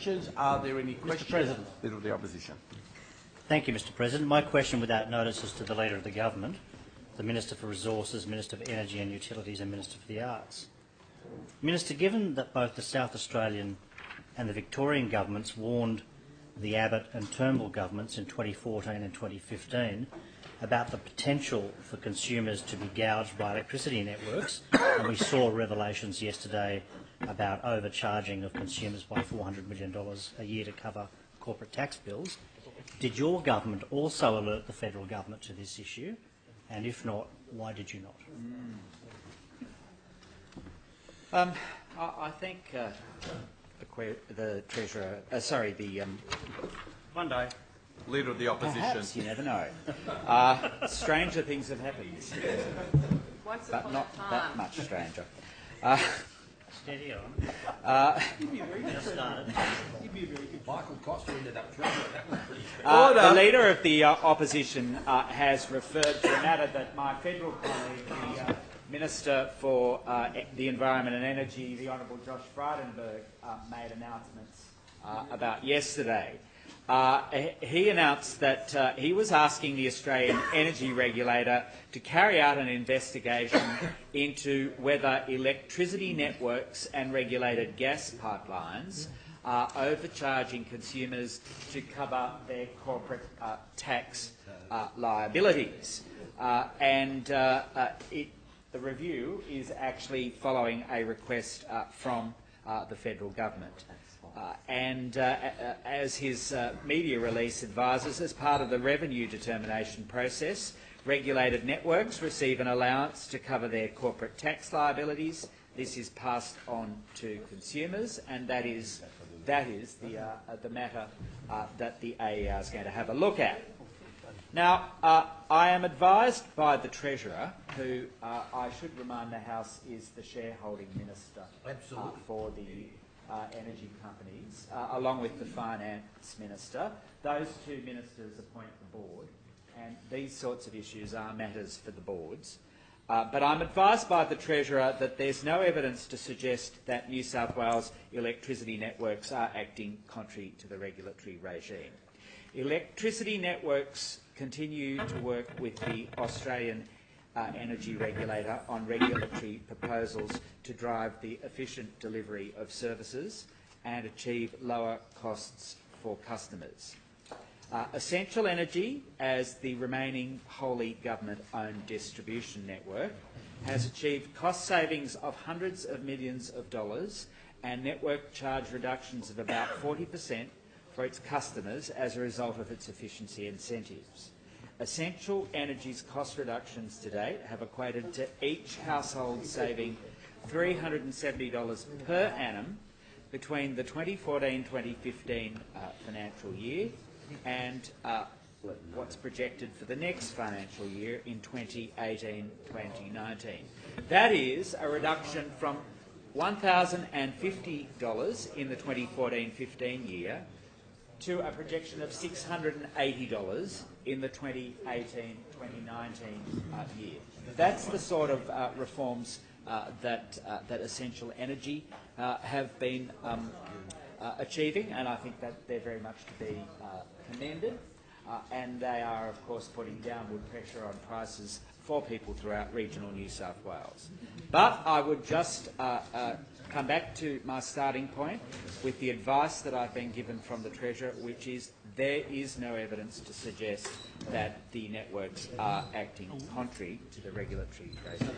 questions? Are there any questions? Mr. President. Leader of the Opposition. Thank you, Mr. President. My question without notice is to the Leader of the Government, the Minister for Resources, Minister for Energy and Utilities and Minister for the Arts. Minister, given that both the South Australian and the Victorian governments warned the Abbott and Turnbull governments in 2014 and 2015 about the potential for consumers to be gouged by electricity networks, and we saw revelations yesterday about overcharging of consumers by $400 million a year to cover corporate tax bills, did your government also alert the federal government to this issue? And if not, why did you not? I think the Treasurer, One day. Leader of the Opposition. perhaps, you never know. Stranger things have happened, Once but upon not a time. that much stranger. Steady on. Uh, Michael Costa ended up treasurer. That was pretty the Leader of the Opposition has referred to a matter that my federal colleague, the Minister for the Environment and Energy, the Honourable Josh Frydenberg, made announcements about yesterday. He announced that he was asking the Australian Energy Regulator to carry out an investigation into whether electricity networks and regulated gas pipelines are overcharging consumers to cover their corporate tax liabilities. The review is actually following a request from the federal government. As his media release advises, as part of the revenue determination process, regulated networks receive an allowance to cover their corporate tax liabilities. This is passed on to consumers, and that is the matter that the AER is going to have a look at. Now, I am advised by the Treasurer, who I should remind the House is the shareholding minister for the energy companies, along with the finance minister. Those two ministers appoint the board, and these sorts of issues are matters for the boards. But I'm advised by the Treasurer that there's no evidence to suggest that New South Wales electricity networks are acting contrary to the regulatory regime. Electricity networks continue to work with the Australian Energy Regulator on regulatory proposals to drive the efficient delivery of services and achieve lower costs for customers. Essential Energy, as the remaining wholly government-owned distribution network, has achieved cost savings of hundreds of millions of dollars and network charge reductions of about 40% for its customers as a result of its efficiency incentives. Essential Energy's cost reductions to date have equated to each household saving $370 per annum between the 2014-2015 financial year and what's projected for the next financial year in 2018-2019. That is a reduction from $1,050 in the 2014-15 year to a projection of $680 in the 2018-2019 year. That's the sort of reforms that Essential Energy have been achieving, and I think that they're very much to be commended. And they are, of course, putting downward pressure on prices for people throughout regional New South Wales. But I would just come back to my starting point with the advice that I've been given from the Treasurer, which is there is no evidence to suggest that the networks are acting contrary to the regulatory regime.